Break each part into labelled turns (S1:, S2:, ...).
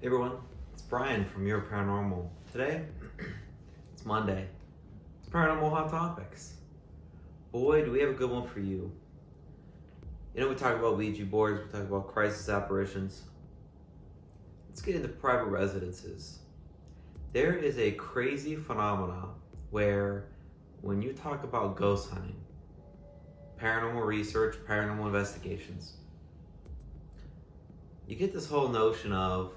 S1: Hey everyone, it's Brian from Your Paranormal. Today, it's Monday. It's Paranormal Hot Topics. Boy, do we have a good one for you. You know, we talk about Ouija boards, we talk about crisis apparitions. Let's get into private residences. There is a crazy phenomena where when you talk about ghost hunting, paranormal research, paranormal investigations, you get this whole notion of,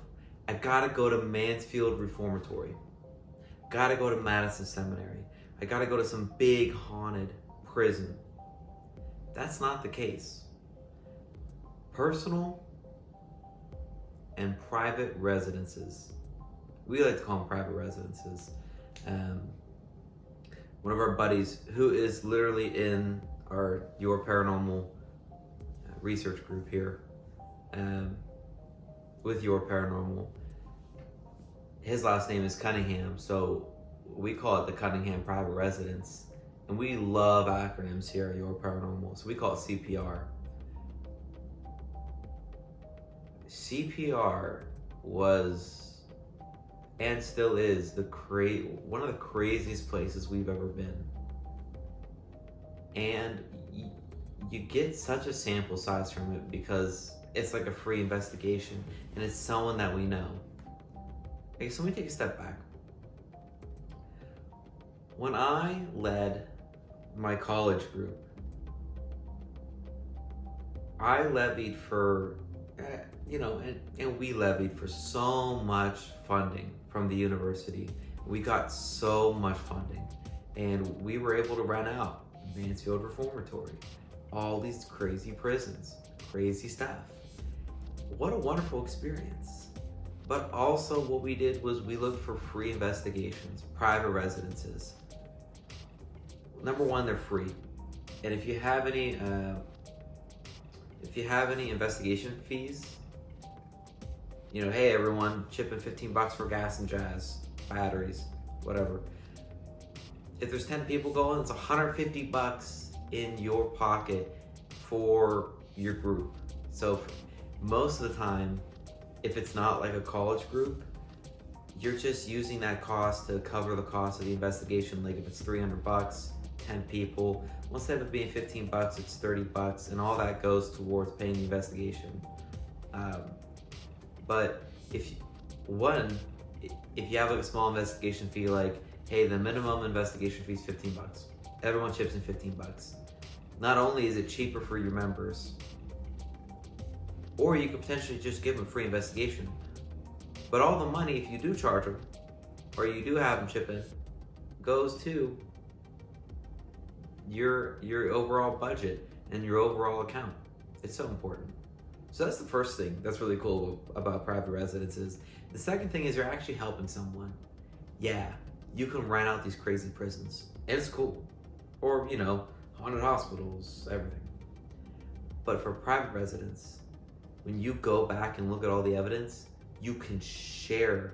S1: I gotta go to Mansfield Reformatory. Gotta go to Madison Seminary. I gotta go to some big haunted prison. That's not the case. Personal and private residences. We like to call them private residences. One of our buddies who is literally in Your Paranormal research group here, with Your Paranormal. His last name is Cunningham, so we call it the Cunningham Private Residence. And we love acronyms here at Your Paranormal, so we call it CPR. CPR was, and still is, one of the craziest places we've ever been. And you get such a sample size from it because it's like a free investigation, and it's someone that we know. Okay, so let me take a step back. When I led my college group, I levied for, and we levied for so much funding from the university. We got so much funding, and we were able to rent out Mansfield Reformatory, all these crazy prisons, crazy stuff. What a wonderful experience. But also what we did was we looked for free investigations, private residences. Number one, they're free. And if you have any investigation fees, hey everyone, chip in $15 for gas and jazz, batteries, whatever. If there's 10 people going, it's $150 in your pocket for your group. So most of the time, if it's not like a college group, you're just using that cost to cover the cost of the investigation. Like if it's $300, 10 people, well, instead of it being $15, it's $30, and all that goes towards paying the investigation. But if you have a small investigation fee, like, hey, the minimum investigation fee is $15. Everyone chips in $15. Not only is it cheaper for your members, or you could potentially just give them a free investigation, but all the money, if you do charge them, or you do have them chip in, goes to your overall budget and your overall account. It's so important. So that's the first thing that's really cool about private residences. The second thing is you're actually helping someone. Yeah, you can rent out these crazy prisons, and it's cool. Or, haunted hospitals, everything. But for private residence, when you go back and look at all the evidence, you can share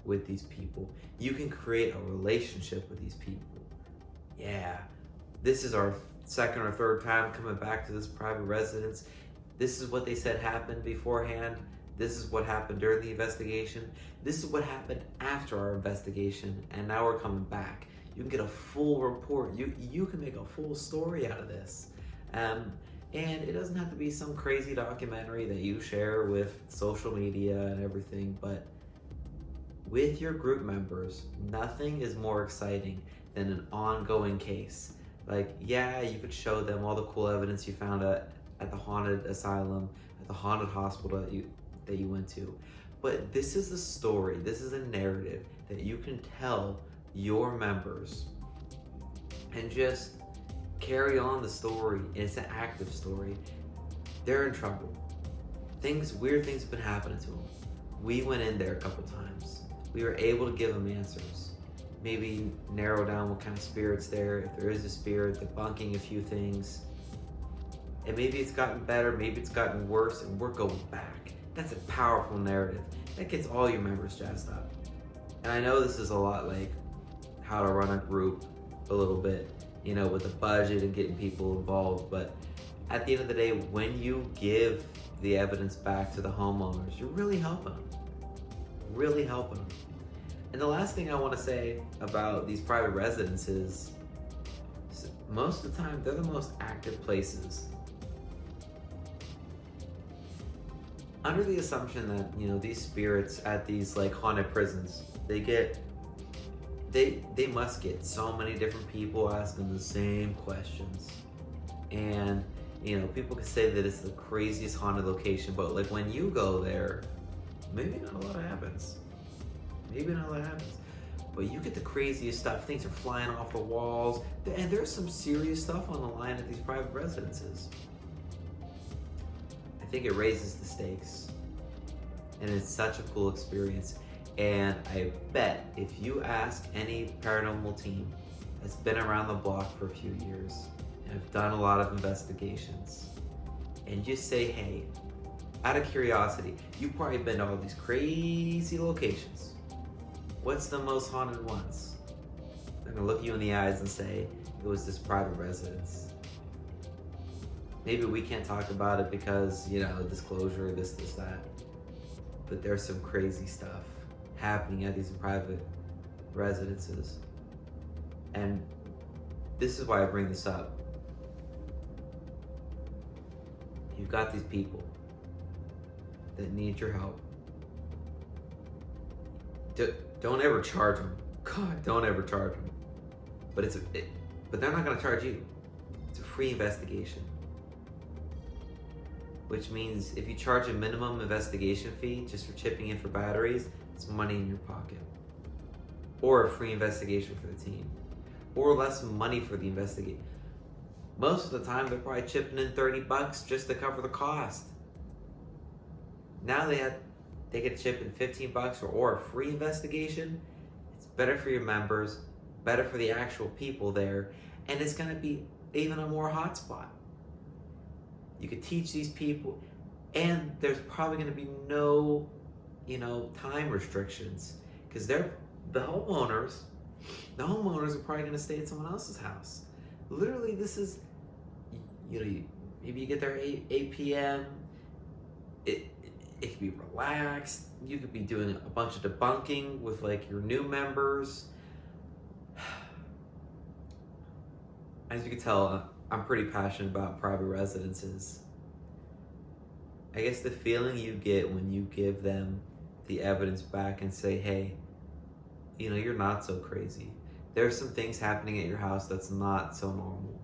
S1: with these people. You can create a relationship with these people. Yeah, this is our second or third time coming back to this private residence. This is what they said happened beforehand. This is what happened during the investigation. This is what happened after our investigation, and now we're coming back. You can get a full report. You can make a full story out of this. And it doesn't have to be some crazy documentary that you share with social media and everything, but with your group members, nothing is more exciting than an ongoing case. Like, yeah, you could show them all the cool evidence you found at the haunted asylum, at the haunted hospital that you went to. But this is a story, this is a narrative that you can tell your members and just carry on the story. It's an active story. They're in trouble. Weird things have been happening to them. We went in there a couple times. We were able to give them answers. Maybe narrow down what kind of spirit's there, if there is a spirit, debunking a few things. And maybe it's gotten better, maybe it's gotten worse, and we're going back. That's a powerful narrative. That gets all your members jazzed up. And I know this is a lot like how to run a group a little bit, with the budget and getting people involved, but at the end of the day, when you give the evidence back to the homeowners, you're really helping them. really helping them. And the last thing I want to say about these private residences is most of the time they're the most active places. Under the assumption that, these spirits at these like haunted prisons, they must get so many different people asking the same questions. And people can say that it's the craziest haunted location, but like when you go there, maybe not a lot happens. But you get the craziest stuff. Things are flying off the walls, and there's some serious stuff on the line at these private residences. I think it raises the stakes, and it's such a cool experience. And I bet if you ask any paranormal team that's been around the block for a few years and have done a lot of investigations, and just say, hey, out of curiosity, you've probably been to all these crazy locations. What's the most haunted ones? They're gonna look you in the eyes and say, it was this private residence. Maybe we can't talk about it because, disclosure, this, that. But there's some crazy stuff happening at these private residences. And this is why I bring this up. You've got these people that need your help. Don't ever charge them. God, don't ever charge them. But but they're not going to charge you. It's a free investigation. Which means if you charge a minimum investigation fee just for chipping in for batteries, it's money in your pocket. Or a free investigation for the team. Or less money for the investigation. Most of the time, they're probably chipping in $30 just to cover the cost. Now they could chip in $15 or a free investigation. It's better for your members, better for the actual people there, and it's going to be even a more hotspot. You could teach these people, and there's probably going to be no, time restrictions, because the homeowners are probably going to stay at someone else's house. Literally, this is, maybe you get there 8 p.m. It could be relaxed. You could be doing a bunch of debunking with like your new members. As you can tell, I'm pretty passionate about private residences. I guess the feeling you get when you give them the evidence back and say, hey, you're not so crazy. There's some things happening at your house that's not so normal.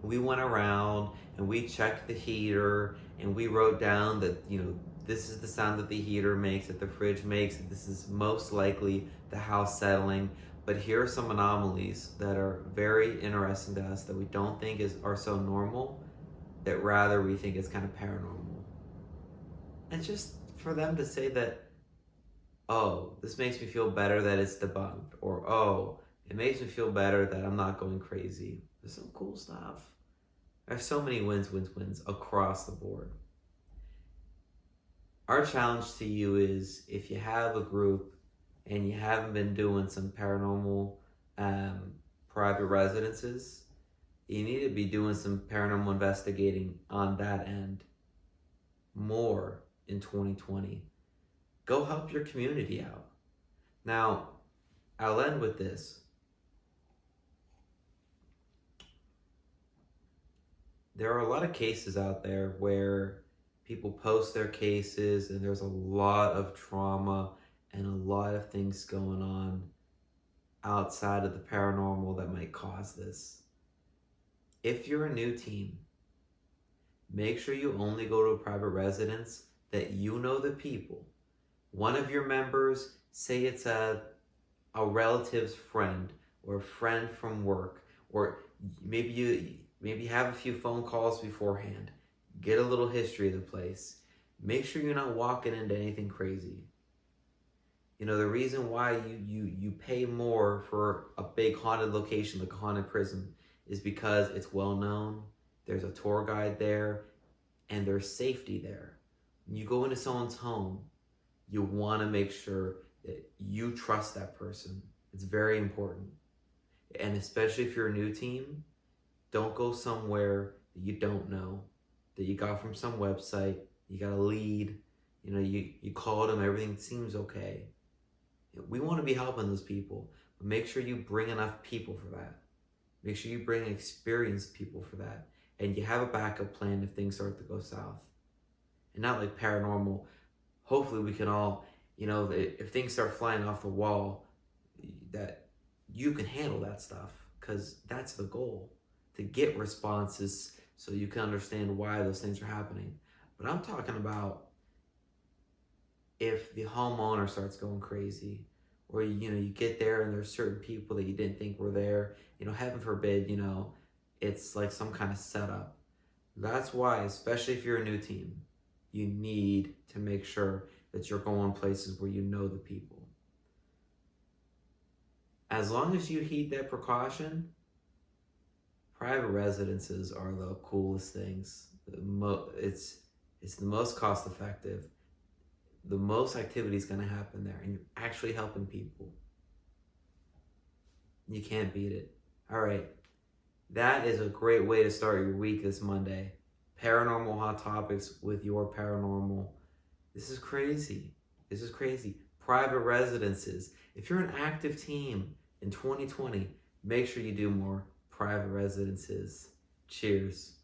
S1: We went around and we checked the heater and we wrote down that, this is the sound that the heater makes, that the fridge makes, that this is most likely the house settling. But here are some anomalies that are very interesting to us that we don't think are so normal, that rather we think is kind of paranormal. And just for them to say that, oh, this makes me feel better that it's debunked, or oh, it makes me feel better that I'm not going crazy. There's some cool stuff. There's so many wins across the board. Our challenge to you is, if you have a group and you haven't been doing some paranormal private residences, you need to be doing some paranormal investigating on that end more in 2020. Go help your community out. Now, I'll end with this. There are a lot of cases out there where people post their cases and there's a lot of trauma and a lot of things going on outside of the paranormal that might cause this. If you're a new team, make sure you only go to a private residence that you know the people. One of your members, say it's a relative's friend or a friend from work, or maybe you have a few phone calls beforehand. Get a little history of the place. Make sure you're not walking into anything crazy. The reason why you pay more for a big haunted location like a haunted prison is because it's well known, there's a tour guide there, and there's safety there. When you go into someone's home, you want to make sure that you trust that person. It's very important. And especially if you're a new team, don't go somewhere that you don't know, that you got from some website, you got a lead. You called them, everything seems okay. We want to be helping those people, but make sure you bring enough people for that. Make sure you bring experienced people for that. And you have a backup plan if things start to go south. And not like paranormal. Hopefully we can all, if things start flying off the wall, that you can handle that stuff. Because that's the goal. To get responses so you can understand why those things are happening. But I'm talking about if the homeowner starts going crazy, or you get there and there's certain people that you didn't think were there, heaven forbid, it's like some kind of setup. That's why, especially if you're a new team, you need to make sure that you're going places where you know the people. As long as you heed that precaution, private residences are the coolest things. It's the most cost effective. The most activity is going to happen there, and you're actually helping people. You can't beat it. All right. That is a great way to start your week this Monday. Paranormal hot topics with your paranormal. This is crazy. This is crazy. Private residences. If you're an active team in 2020, make sure you do more private residences. Cheers.